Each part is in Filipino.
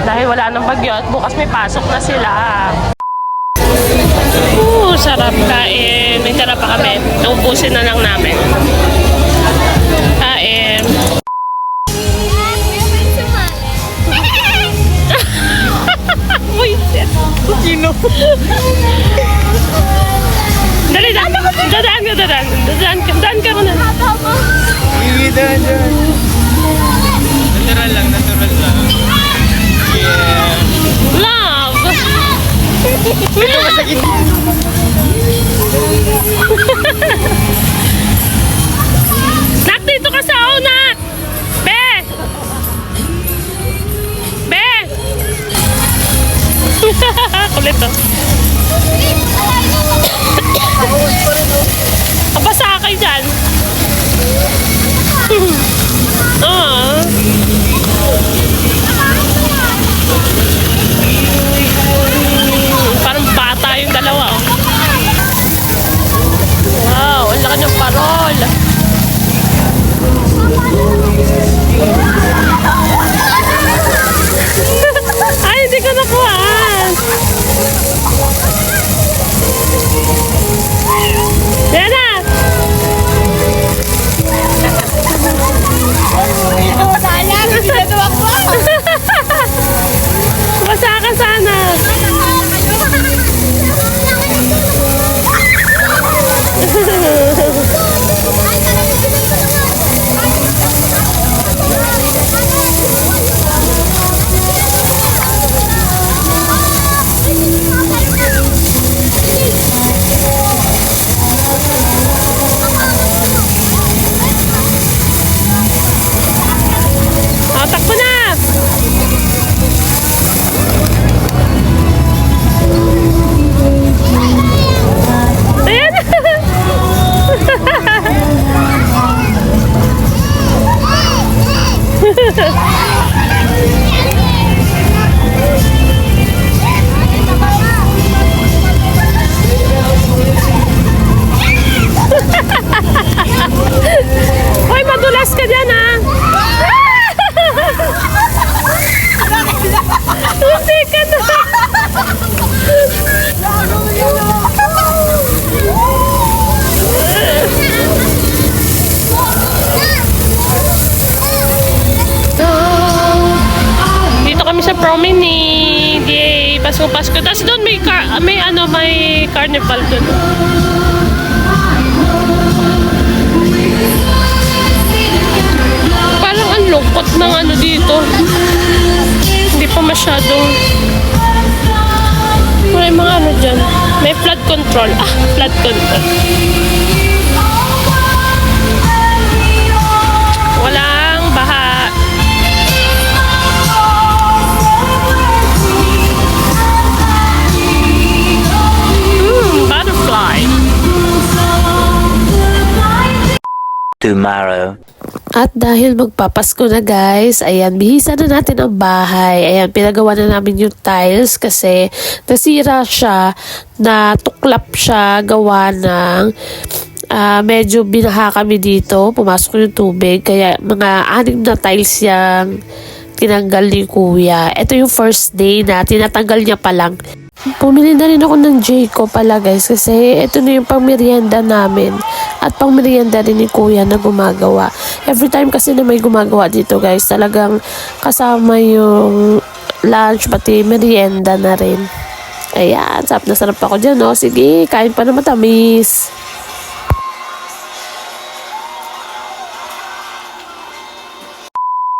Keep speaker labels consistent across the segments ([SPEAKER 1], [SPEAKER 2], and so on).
[SPEAKER 1] Dahil wala nang bagyo at bukas may pasok na sila. Sarap kain. May tira pa kami. Naubusin na lang namin. Kain. Buisit. Sino? Dali, dadaan ka. Dadaan ka muna.
[SPEAKER 2] Daan. Natural lang. Yeah.
[SPEAKER 1] Love!
[SPEAKER 2] Ito masakit.
[SPEAKER 1] Nak, dito ka sa Nak! Be! Kulit to. Abasa kayo dyan. Parang bata yung dalawa. Wow, ang laki ng parol. Ay, hindi ko nakuhaan. Yan na. Basa ka sana. Takbo na! Ayan! Hoy, madulas ka dyan, ha? Hindi ka na. Dito kami sa promenade. Yay! Pasko. Tapos doon may carnival doon. Parang ang lungkot ng dito. Hindi pa masyadong may mga dyan. May flood control. Flood control. Walang baha. Butterfly.
[SPEAKER 3] Tomorrow.
[SPEAKER 4] At dahil magpapasko na guys, ayan, bihisa na natin ang bahay. Ayan, pinagawa na namin yung tiles kasi nasira siya, natuklap siya, gawa ng medyo binaha kami dito, pumasok yung tubig, kaya mga 6 na tiles yung tinanggal ni kuya. Ito yung first day na tinatanggal niya pa lang. Pumili na rin ako ng Jayco pala guys kasi ito na yung pang-merienda namin at pang-merienda rin ni kuya na gumagawa. Every time kasi na may gumagawa dito guys, talagang kasama yung lunch pati merienda na rin. Ayan, sarap na sarap ako dyan, no? Sige, kain pa na matamis.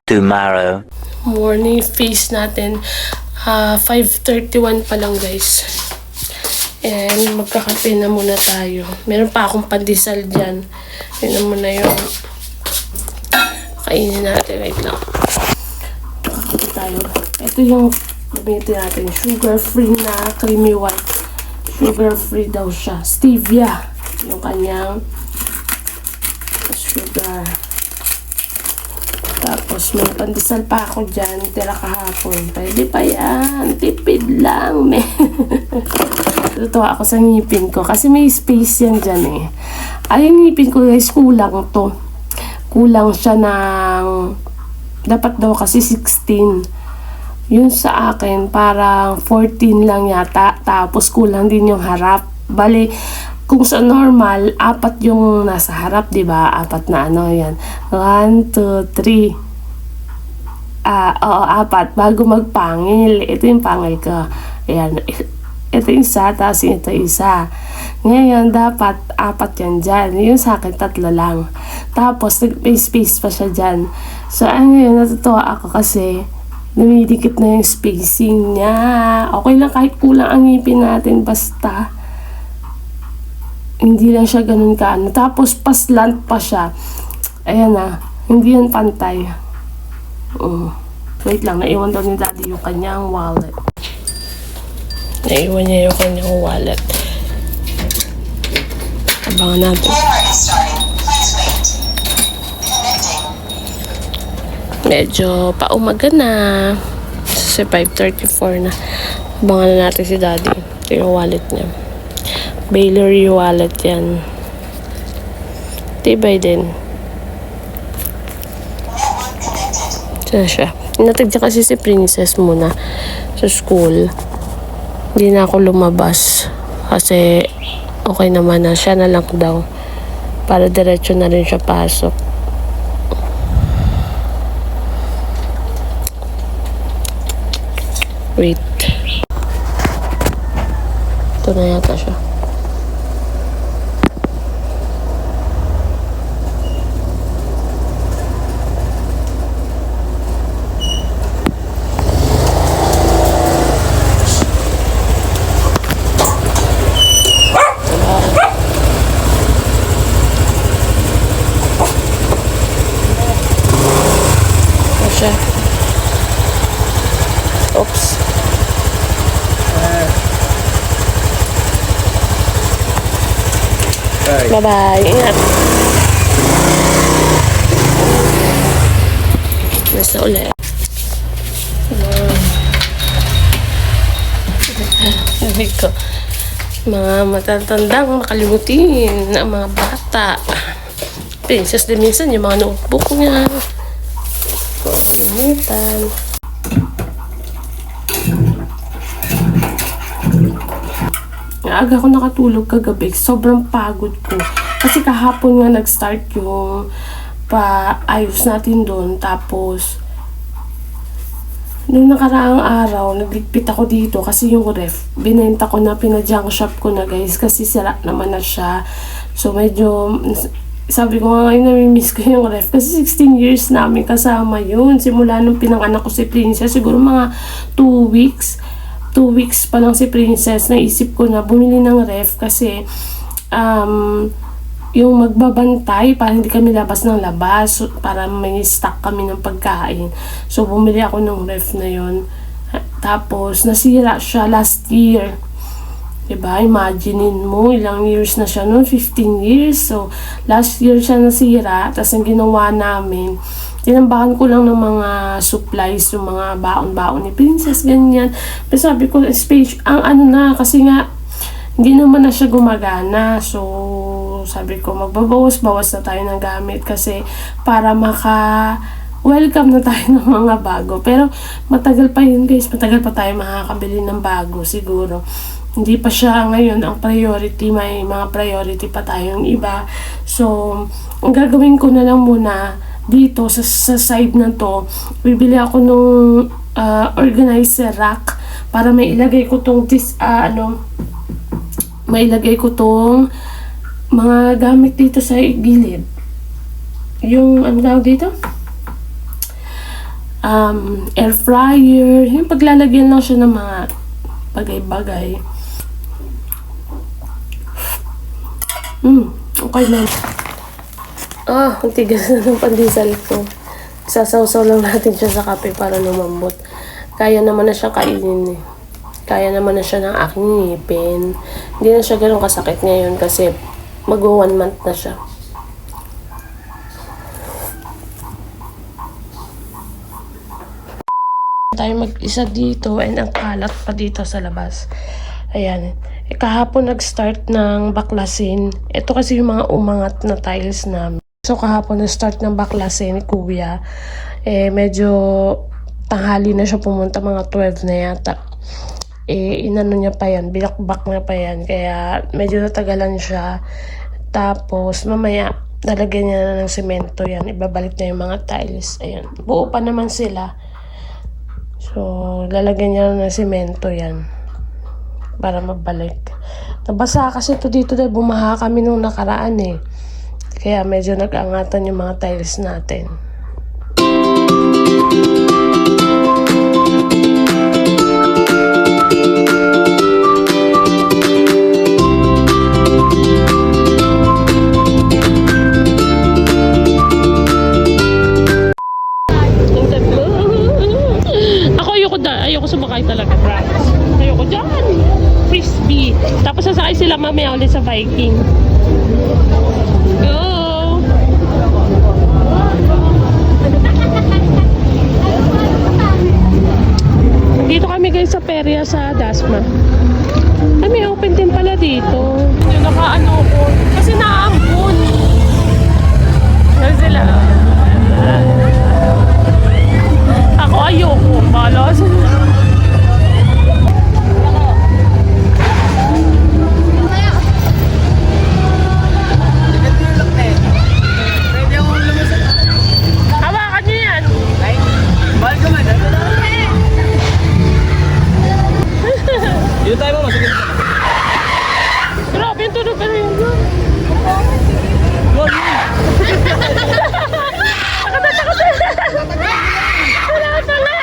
[SPEAKER 3] Tomorrow.
[SPEAKER 1] Morning feast natin. 5:31 pa lang guys. And magkakape na muna tayo. Meron pa akong pandesal dyan. Yun na muna yung kainin natin. Wait lang. Ito tayo. Ito yung gamitin natin. Sugar free na creamy white. Sugar free daw siya. Stevia. Yung kanyang sugar. Tapos may pandesal pa ako dyan, tira kahapon. Pwede pa yan. Tipid lang, me. Tutuwa ako sa ngipin ko. Kasi may space yan dyan eh. Ay, yung ngipin ko guys, kulang to. Kulang siya ng dapat daw kasi 16. Yun sa akin, parang 14 lang yata. Tapos kulang din yung harap. Bali, kung sa normal, 4 yung nasa harap, di ba? 4 na ano, yan. 1, 2, 3. Oo, 4. Bago magpangil. Ito yung pangil ko. Ayan. Ito isa, tapos ito isa. Ngayon, dapat 4 yan dyan. Yung sa akin, 3 lang. Tapos, may space pa siya dyan. So, ngayon, natutuwa ako kasi dumidikit na yung spacing niya. Okay lang kahit kulang ang ngipin natin, basta hindi lang siya ganun kaano. Tapos, paslant pa siya. Ayan na. Hindi yan pantay. Wait lang, naiwan daw ni Daddy yung kanyang wallet. Naiwan niya yung kanyang wallet. Abangan natin.
[SPEAKER 3] Camera is starting. Please wait. Connecting.
[SPEAKER 1] Medyo paumaga na. Kasi 5:34 na. Abangan na natin si Daddy. Ito yung wallet niya. Baylor yung wallet yan. Tibay din.
[SPEAKER 3] Network connected.
[SPEAKER 1] Diyan siya. Inatid niya kasi si Princess muna sa school. Hindi na ako lumabas. Kasi okay naman na. Siya na lang daw. Para diretso na rin siya pasok. Wait. Ito na yata siya. Siya. Oops. Bye-bye. Ingat. Basta ulit. Narinig ko. Mga matatandang makalimutin na mga bata. Princess din minsan yung mga notebook niya. Kalimutan. Aga ako nakatulog kagabi. Sobrang pagod ko. Kasi kahapon nga nag-start yung paayos natin doon. Tapos, nung nakaraang araw, nagligpit ako dito kasi yung ref, binenta ko na, pinajunk shop ko na guys. Kasi sira naman na siya. So, medyo, sabi ko nga ngayon, namimiss ko yung ref. Kasi 16 years namin kasama yun. Simula nung pinanganak ko si Princess, siguro mga 2 weeks. 2 weeks pa lang si Princess, naisip ko na bumili ng ref kasi yung magbabantay para hindi kami labas ng labas, para may stock kami ng pagkain. So, bumili ako ng ref na yun. Tapos, nasira siya last year. Diba? Imaginein mo, ilang years na siya noon, 15 years. So, last year siya nasira. Tapos, ang ginawa namin, tinambakan ko lang ng mga supplies, yung mga baon-baon ni Princess, ganyan. Pero sabi ko, space, ang ano na, kasi nga, hindi naman na siya gumagana. So, sabi ko, magbabawas-bawas na tayo ng gamit kasi para welcome na tayo ng mga bago. Pero, matagal pa yun guys, matagal pa tayo makakabili ng bago siguro. Hindi pa siya ngayon ang priority, may mga priority pa tayong iba. So, ang gagawin ko na lang muna, dito sa side na to, bibili ako nung organizer rack para may ilagay ko tong mailagay ko tong mga gamit dito sa gilid. Yung ano tawag dito? Air fryer, yung paglalagyan lang siya ng mga bagay-bagay. Okay na. Ang tigas na ng pandesal ko. Sasawsaw lang natin siya sa kape para lumambot. Kaya naman na siya kainin eh. Kaya naman na siya ng aking ngipin. Hindi na siya ganun kasakit ngayon kasi mag-1 month na siya. Tayo mag-isa dito and ang kalat pa dito sa labas. Ayan. Kahapon nag-start ng baklasin. Ito kasi yung mga umangat na tiles namin. So kahapon na start ng baklase ni Kuya, medyo tanghali na siya pumunta, mga 12 na yata. Inano niya pa yan, binakbak niya pa yan, kaya medyo natagalan siya. Tapos mamaya lalagyan niya na ng semento yan, ibabalik na yung mga tiles. Ayan, buo pa naman sila. So lalagyan niya na ng semento yan para mabalik. Nabasa kasi ito dito dahil bumaha kami nung nakaraan kaya medyo nag-angatan yung mga tiles natin.
[SPEAKER 4] Ayoko sumakay talaga, promise. Ayoko dyan. Frisbee. Tapos sasakay sila mamaya ulit sa Viking. Go! Dito kami guys sa Peria sa Dasma. Ay, may open din pala dito. Yung nakaano ko. Kasi naampun. Yan sila. Ako ayoko. Balas. Hawakan niyo yan.
[SPEAKER 2] Mahal ka man. Dito tayo mo, masakit.
[SPEAKER 4] Grabe yung tunog ka rin. Wala pala.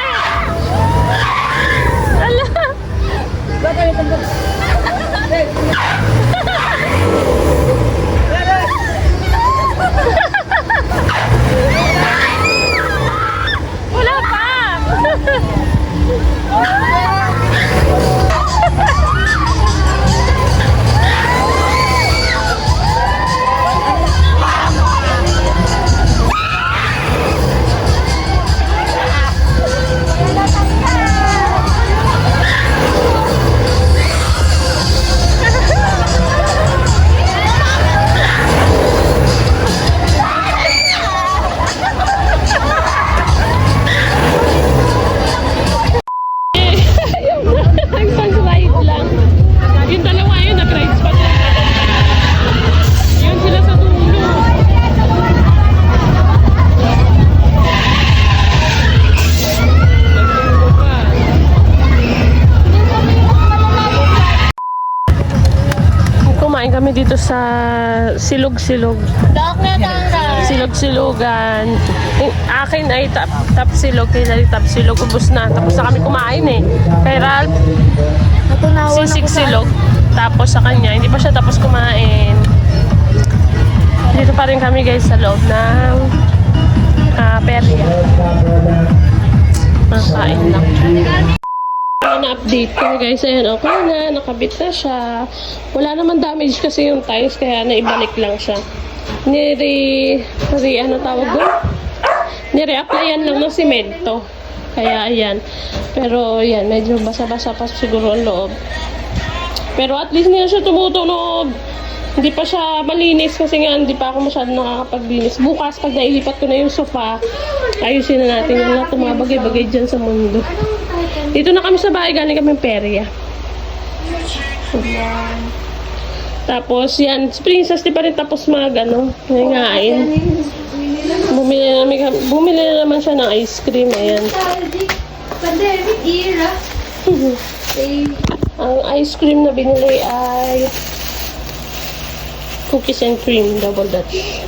[SPEAKER 4] Wala pa. Pag-ride lang. Yung dalawa yun, nag-rides pa lang. Yun sila sa dulo. Kumain kami dito sa Silog-Silog. Silog-Silogan. Yung akin ay Tapsilog, kaya na Tapsilog. Ubus na. Tapos na kami kumain Kay Ralph, Sisig-Silog. Tapos sa kanya, hindi pa siya tapos kumain. Dito pa rin kami guys sa loob ng Peria. Makain lang. Na-update ko guys. Ayan, okay na. Nakabit na siya. Wala naman damage kasi yung tiles, kaya naibalik lang siya. Ano tawag doon? Nire-applyan lang ng semento. Kaya ayan. Pero ayan, medyo basa-basa pa siguro ang loob. Pero at least hindi na siya tumutunog. Hindi pa siya malinis kasi nga hindi pa ako masyadong nakakapaglinis. Bukas pag nailipat ko na yung sofa, ayusin na natin yung lahat ng mga bagay-bagay dyan sa mundo. Dito na kami sa bahay, galing kami Peria. Tapos yan, si Princess di pa rin tapos nangain. Bumili na naman siya ng ice cream. Ayan.
[SPEAKER 3] Pandemic era.
[SPEAKER 4] Ang ice cream na binili ay cookies and cream, double Dutch.